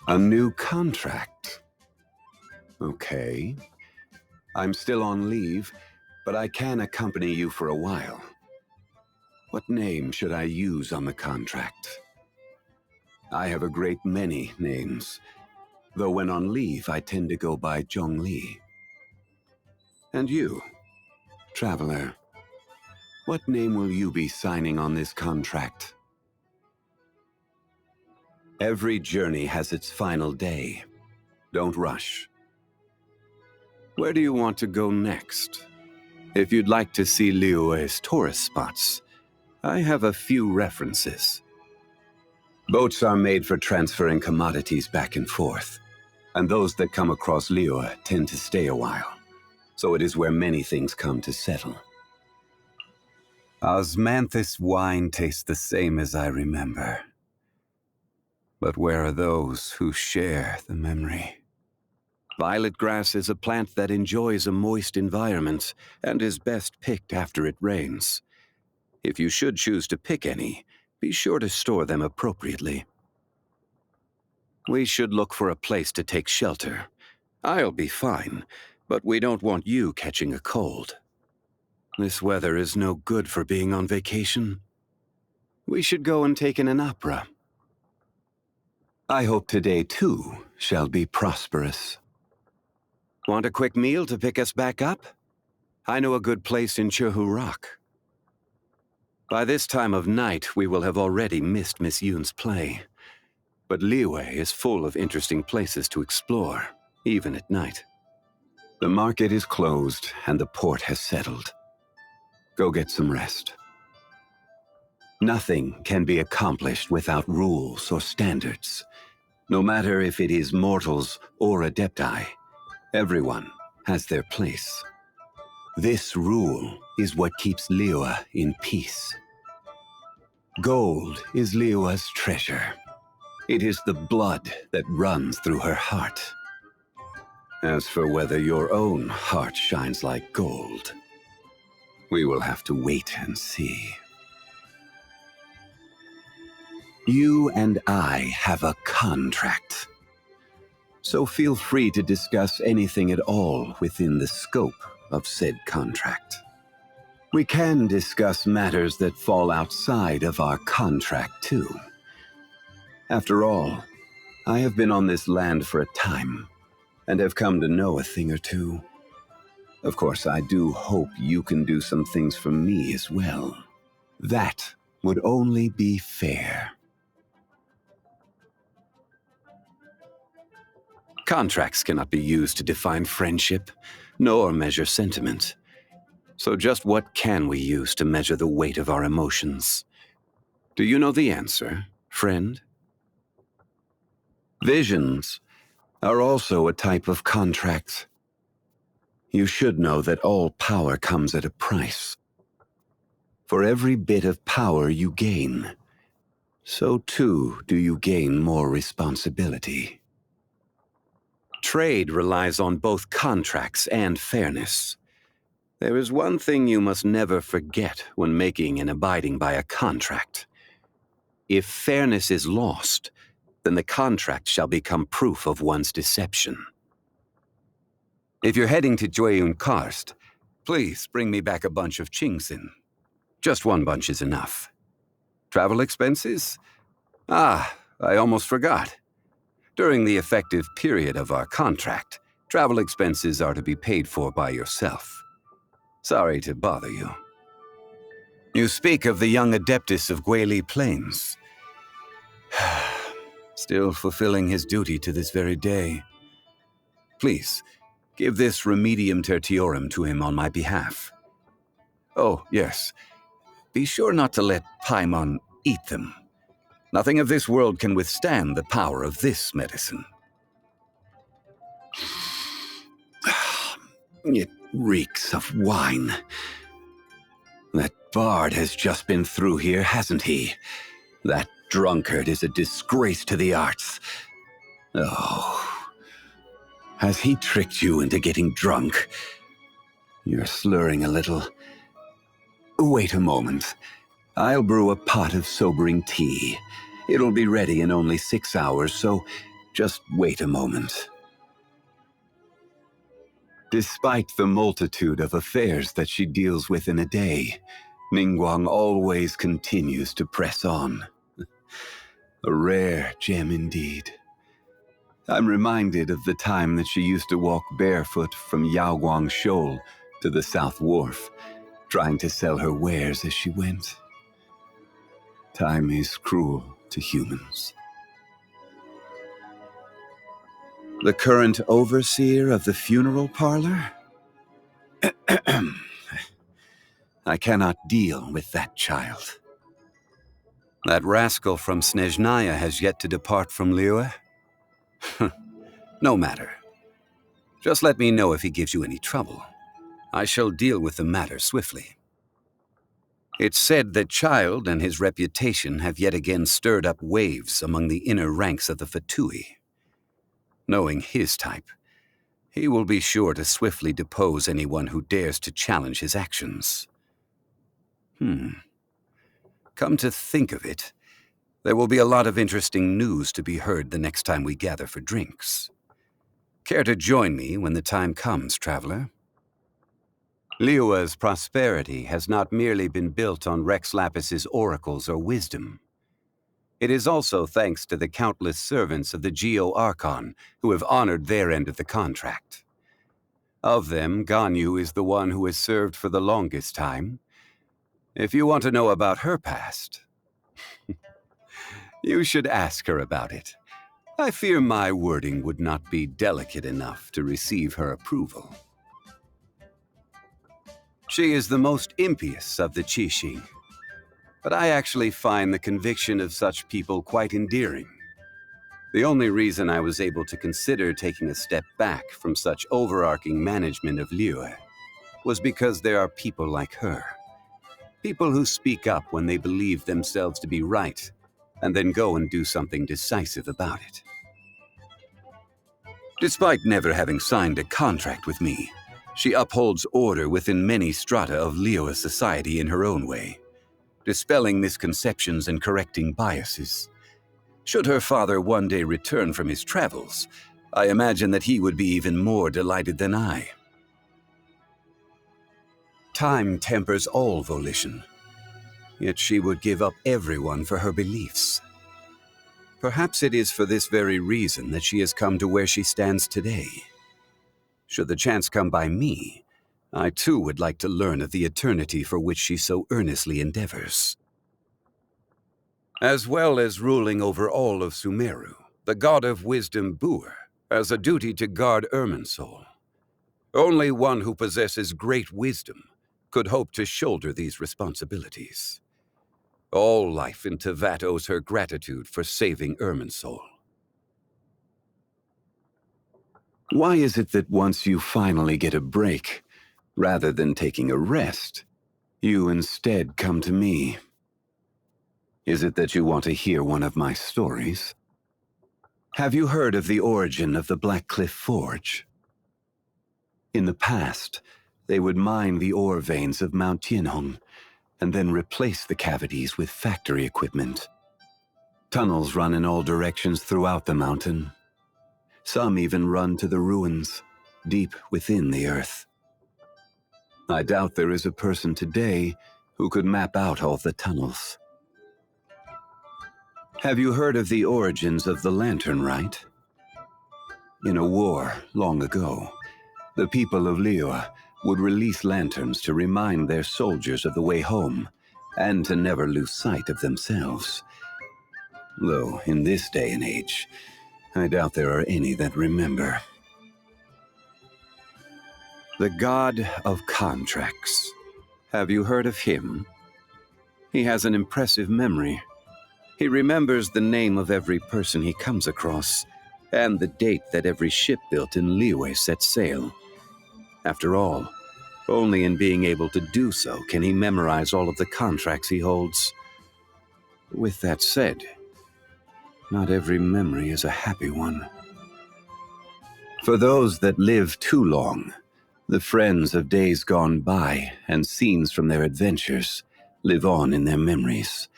A new contract. Okay. I'm still on leave, but I can accompany you for a while. What name should I use on the contract? I have a great many names, though when on leave I tend to go by Zhongli. And you, traveler, what name will you be signing on this contract? Every journey has its final day. Don't rush. Where do you want to go next? If you'd like to see Liyue's tourist spots, I have a few references. Boats are made for transferring commodities back and forth, and those that come across Liyue tend to stay a while, so it is where many things come to settle. Osmanthus wine tastes the same as I remember. But where are those who share the memory? Violet grass is a plant that enjoys a moist environment and is best picked after it rains. If you should choose to pick any, be sure to store them appropriately. We should look for a place to take shelter. I'll be fine, but we don't want you catching a cold. This weather is no good for being on vacation. We should go and take in an opera. I hope today, too, shall be prosperous. Want a quick meal to pick us back up? I know a good place in Chehu Rock. By this time of night, we will have already missed Miss Yoon's play. But Liyue is full of interesting places to explore, even at night. The market is closed, and the port has settled. Go get some rest. Nothing can be accomplished without rules or standards. No matter if it is mortals or adepti, everyone has their place. This rule is what keeps Liyue in peace. Gold is Liyue's treasure. It is the blood that runs through her heart. As for whether your own heart shines like gold, we will have to wait and see. You and I have a contract. So feel free to discuss anything at all within the scope of said contract. We can discuss matters that fall outside of our contract, too. After all, I have been on this land for a time, and have come to know a thing or two. Of course, I do hope you can do some things for me as well. That would only be fair. Contracts cannot be used to define friendship, nor measure sentiment. So just what can we use to measure the weight of our emotions? Do you know the answer, friend? Visions are also a type of contract. You should know that all power comes at a price. For every bit of power you gain, so too do you gain more responsibility. Trade relies on both contracts and fairness. There is one thing you must never forget when making and abiding by a contract. If fairness is lost, then the contract shall become proof of one's deception. If you're heading to Jueyun Karst, please bring me back a bunch of Chingsin. Just one bunch is enough. Travel expenses? Ah, I almost forgot. During the effective period of our contract, travel expenses are to be paid for by yourself. Sorry to bother you. You speak of the young Adeptus of Guili Plains. Still fulfilling his duty to this very day. Please, give this Remedium Tertiorum to him on my behalf. Oh, yes. Be sure not to let Paimon eat them. Nothing of this world can withstand the power of this medicine. It reeks of wine. That bard has just been through here, hasn't he? That drunkard is a disgrace to the arts. Oh, has he tricked you into getting drunk? You're slurring a little. Wait a moment. I'll brew a pot of sobering tea. It'll be ready in only 6 hours, so Just wait a moment. Despite the multitude of affairs that she deals with in a day, Ningguang always continues to press on. A rare gem indeed. I'm reminded of the time that she used to walk barefoot from Yaoguang Shoal to the South Wharf, trying to sell her wares as she went. Time is cruel to humans. The current overseer of the funeral parlor? I cannot deal with that child. That rascal from Snezhnaya has yet to depart from Liyue? No matter. Just let me know if he gives you any trouble. I shall deal with the matter swiftly. It's said that Child and his reputation have yet again stirred up waves among the inner ranks of the Fatui. Knowing his type, he will be sure to swiftly depose anyone who dares to challenge his actions. Come to think of it, there will be a lot of interesting news to be heard the next time we gather for drinks. Care to join me when the time comes, traveler? Liyue's prosperity has not merely been built on Rex Lapis's oracles or wisdom. It is also thanks to the countless servants of the Geo-Archon who have honored their end of the contract. Of them, Ganyu is the one who has served for the longest time. If you want to know about her past, you should ask her about it. I fear my wording would not be delicate enough to receive her approval. She is the most impious of the Qixing, but I actually find the conviction of such people quite endearing. The only reason I was able to consider taking a step back from such overarching management of Liyue was because there are people like her. People who speak up when they believe themselves to be right, and then go and do something decisive about it. Despite never having signed a contract with me, she upholds order within many strata of Liyue society in her own way, dispelling misconceptions and correcting biases. Should her father one day return from his travels, I imagine that he would be even more delighted than I. Time tempers all volition, yet she would give up everyone for her beliefs. Perhaps it is for this very reason that she has come to where she stands today. Should the chance come by me, I too would like to learn of the eternity for which she so earnestly endeavors. As well as ruling over all of Sumeru, the god of wisdom Buer has a duty to guard Irminsul. Only one who possesses great wisdom could hope to shoulder these responsibilities. All life in Tevat owes her gratitude for saving Irminsul. Why is it that once you finally get a break, rather than taking a rest, you instead come to me? Is it that you want to hear one of my stories? Have you heard of the origin of the Black Cliff Forge? In the past, they would mine the ore veins of Mount Tianhong and then replace the cavities with factory equipment. Tunnels run in all directions throughout the mountain. Some even run to the ruins, deep within the earth. I doubt there is a person today who could map out all the tunnels. Have you heard of the origins of the Lantern Rite? In a war long ago, the people of Liyue would release lanterns to remind their soldiers of the way home and to never lose sight of themselves. Though in this day and age, I doubt there are any that remember. The god of contracts. Have you heard of him? He has an impressive memory. He remembers the name of every person he comes across, and the date that every ship built in Liyue set sail. After all, only in being able to do so can he memorize all of the contracts he holds. With that said, not every memory is a happy one. For those that live too long, the friends of days gone by and scenes from their adventures live on in their memories.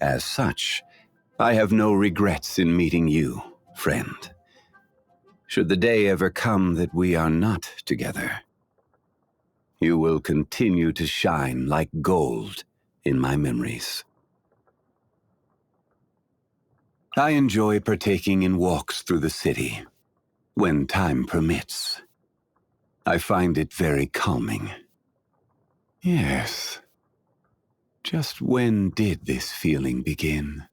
As such, I have no regrets in meeting you, friend. Should the day ever come that we are not together, you will continue to shine like gold in my memories. I enjoy partaking in walks through the city, when time permits. I find it very calming. Yes. Just when did this feeling begin?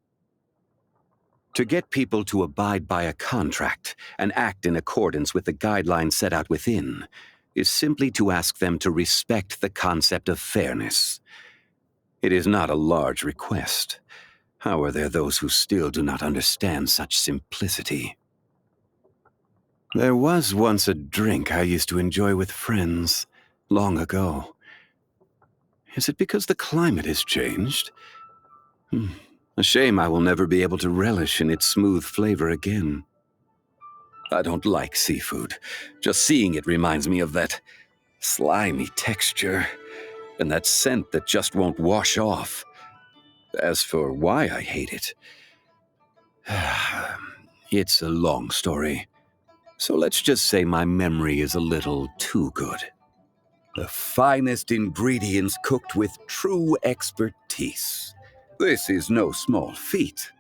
To get people to abide by a contract and act in accordance with the guidelines set out within is simply to ask them to respect the concept of fairness. It is not a large request. How are there those who still do not understand such simplicity? There was once a drink I used to enjoy with friends, long ago. Is it because the climate has changed? A shame I will never be able to relish in its smooth flavor again. I don't like seafood. Just seeing it reminds me of that slimy texture and that scent that just won't wash off. As for why I hate it, it's a long story. So let's just say my memory is a little too good. The finest ingredients cooked with true expertise. This is no small feat.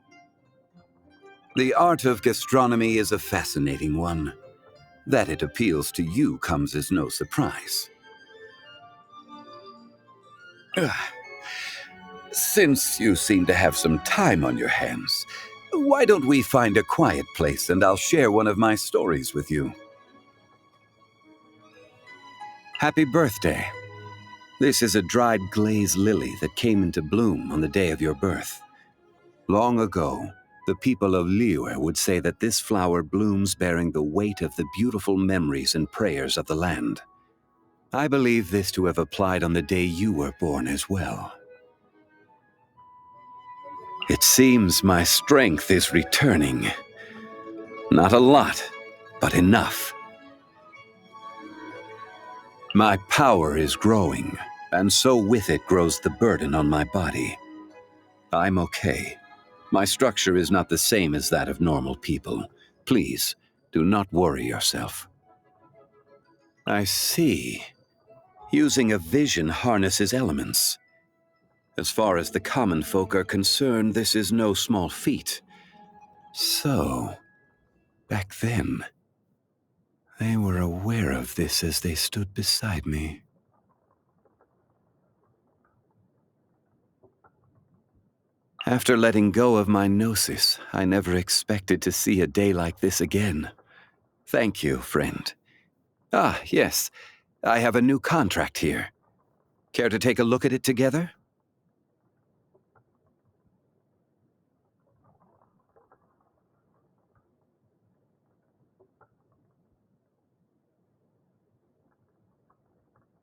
The art of gastronomy is a fascinating one. That it appeals to you comes as no surprise. Since you seem to have some time on your hands, why don't we find a quiet place and I'll share one of my stories with you? Happy birthday. This is a dried glaze lily that came into bloom on the day of your birth. Long ago, the people of Liyue would say that this flower blooms bearing the weight of the beautiful memories and prayers of the land. I believe this to have applied on the day you were born as well. It seems my strength is returning. Not a lot, but enough. My power is growing, and so with it grows the burden on my body. I'm okay. My structure is not the same as that of normal people. Please, do not worry yourself. I see. Using a vision harnesses elements. As far as the common folk are concerned, this is no small feat. So, back then, they were aware of this as they stood beside me. After letting go of my gnosis, I never expected to see a day like this again. Thank you, friend. Ah, yes, I have a new contract here. Care to take a look at it together?